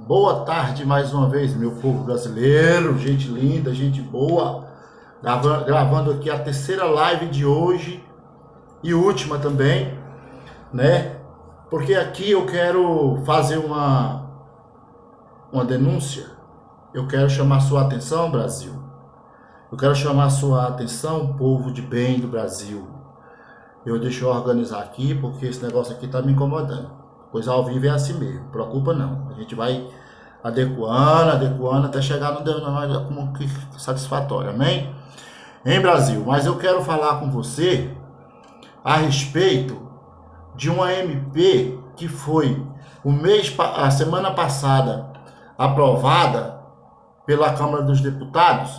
Boa tarde mais uma vez, meu povo brasileiro, gente linda, gente boa. Gravando aqui a terceira live de hoje e última também, né? Porque aqui eu quero fazer uma denúncia. Eu quero chamar sua atenção, Brasil. Eu quero chamar sua atenção, povo de bem do Brasil. Deixa eu organizar aqui, porque esse negócio aqui tá me incomodando. Coisa ao vivo é assim mesmo, preocupa não. A gente vai adequando até chegar no denominador como que satisfatório, amém? Em Brasil, mas eu quero falar com você a respeito de uma MP que foi a semana passada aprovada pela Câmara dos Deputados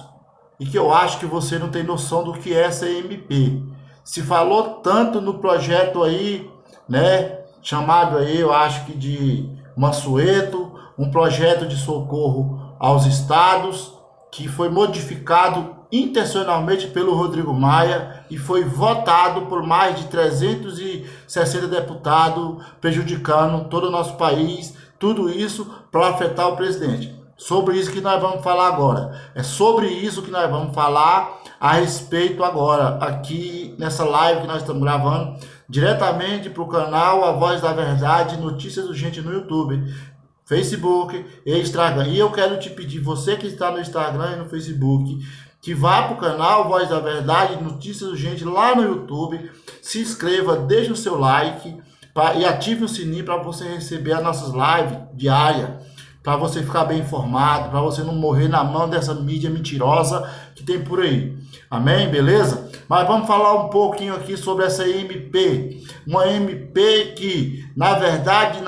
e que eu acho que você não tem noção do que é essa MP. Se falou tanto no projeto aí, né, chamado aí, eu acho que de Mansueto, um projeto de socorro aos estados, que foi modificado intencionalmente pelo Rodrigo Maia e foi votado por mais de 360 deputados, prejudicando todo o nosso país, tudo isso para afetar o presidente. Sobre isso que nós vamos falar agora. É sobre isso que nós vamos falar a respeito agora, aqui nessa live que nós estamos gravando, diretamente para o canal A Voz da Verdade, Notícias Urgentes no YouTube, Facebook e Instagram. E eu quero te pedir, você que está no Instagram e no Facebook, que vá para o canal Voz da Verdade, Notícias Urgentes lá no YouTube, se inscreva, deixe o seu like e ative o sininho para você receber as nossas lives diárias, para você ficar bem informado, para você não morrer na mão dessa mídia mentirosa que tem por aí. Amém? Beleza? Mas vamos falar um pouquinho aqui sobre essa MP. Uma MP que, na verdade,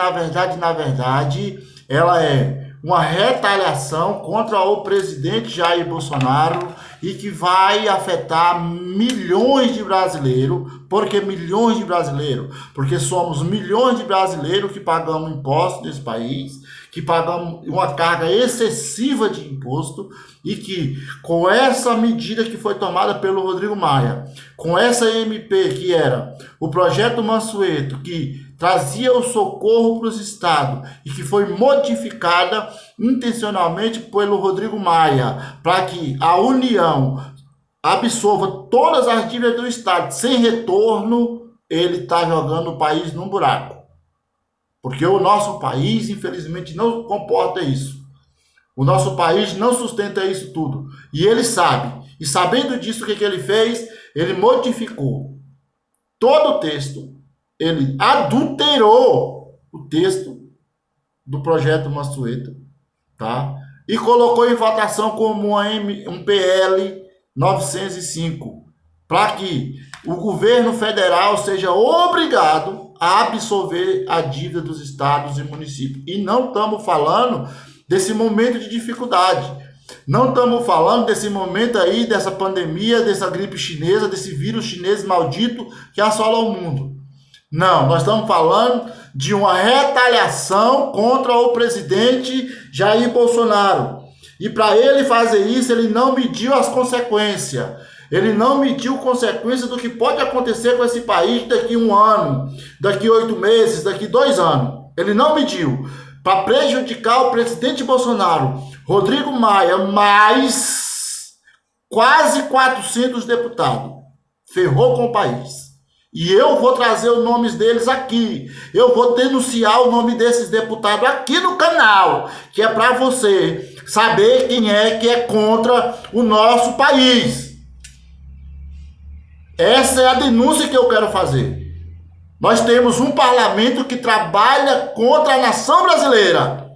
ela é uma retaliação contra o presidente Jair Bolsonaro e que vai afetar milhões de brasileiros. Por que milhões de brasileiros? Porque somos milhões de brasileiros que pagamos impostos nesse país, que pagamos uma carga excessiva de imposto e que, com essa medida que foi tomada pelo Rodrigo Maia, com essa MP que era o projeto Mansueto, que trazia o socorro para os estados e que foi modificada intencionalmente pelo Rodrigo Maia, para que a União absorva todas as dívidas do estado sem retorno, ele está jogando o país num buraco. Porque o nosso país, infelizmente, não comporta isso. O nosso país não sustenta isso tudo. E ele sabe. E sabendo disso, o que ele fez? Ele modificou todo o texto. Ele adulterou o texto do projeto Mansueto, tá? E colocou em votação como um PL 905, para que o governo federal seja obrigado a absorver a dívida dos estados e municípios. E não estamos falando desse momento de dificuldade. Não estamos falando desse momento aí, dessa pandemia, dessa gripe chinesa, desse vírus chinês maldito que assola o mundo. Não, nós estamos falando de uma retaliação contra o presidente Jair Bolsonaro. E para ele fazer isso, ele não mediu as consequências. Ele não mediu consequências do que pode acontecer com esse país daqui 1 ano, daqui 8 meses, daqui 2 anos. Ele não mediu. Para prejudicar o presidente Bolsonaro, Rodrigo Maia, mais quase 400 deputados. Ferrou com o país. E eu vou trazer os nomes deles aqui. Eu vou denunciar o nome desses deputados aqui no canal, que é para você saber quem é que é contra o nosso país. Essa é a denúncia que eu quero fazer. Nós temos um parlamento que trabalha contra a nação brasileira.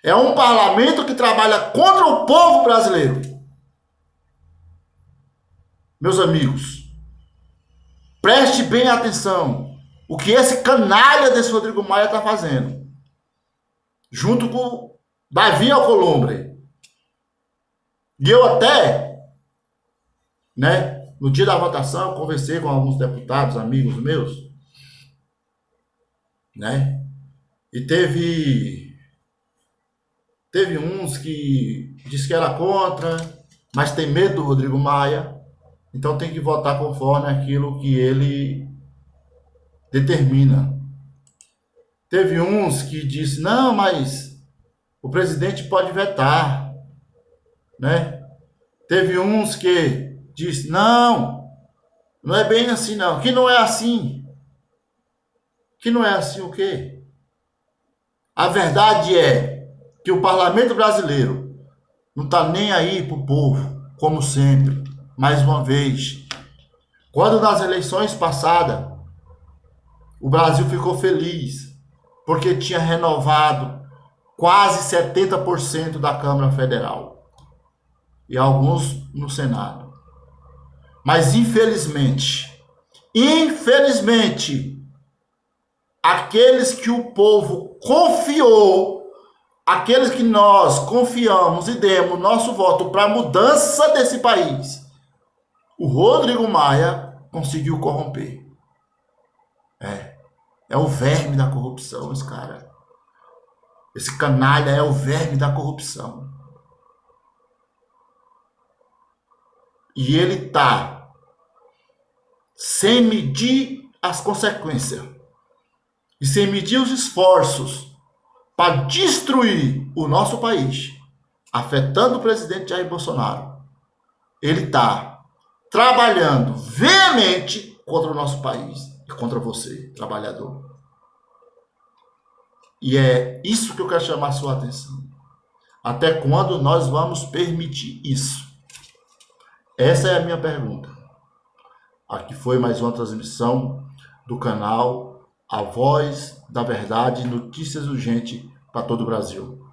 É um parlamento que trabalha contra o povo brasileiro. Meus amigos, preste bem atenção. O que esse canalha desse Rodrigo Maia está fazendo. Junto com Davi Alcolumbre. E eu até, no dia da votação, eu conversei com alguns deputados, amigos meus, e teve uns que disse que era contra, mas tem medo do Rodrigo Maia, então tem que votar conforme aquilo que ele determina. Teve uns que disse, não, mas O presidente pode vetar, né? Teve uns que diz, não, não é bem assim não, que não é assim. Que não é assim o quê? A verdade é que o parlamento brasileiro não está nem aí para o povo, como sempre. Mais uma vez, quando nas eleições passadas, o Brasil ficou feliz, porque tinha renovado quase 70% da Câmara Federal e alguns no Senado. Mas infelizmente, aqueles que o povo confiou, aqueles que nós confiamos e demos nosso voto para a mudança desse país, o Rodrigo Maia conseguiu corromper. É o verme da corrupção, esse cara. Esse canalha é o verme da corrupção. E ele tá sem medir as consequências e sem medir os esforços para destruir o nosso país, afetando o presidente Jair Bolsonaro. Ele tá trabalhando veemente contra o nosso país e contra você, trabalhador. E é isso que eu quero chamar a sua atenção. Até quando nós vamos permitir isso? Essa é a minha pergunta. Aqui foi mais uma transmissão do canal A Voz da Verdade, notícias urgentes para todo o Brasil.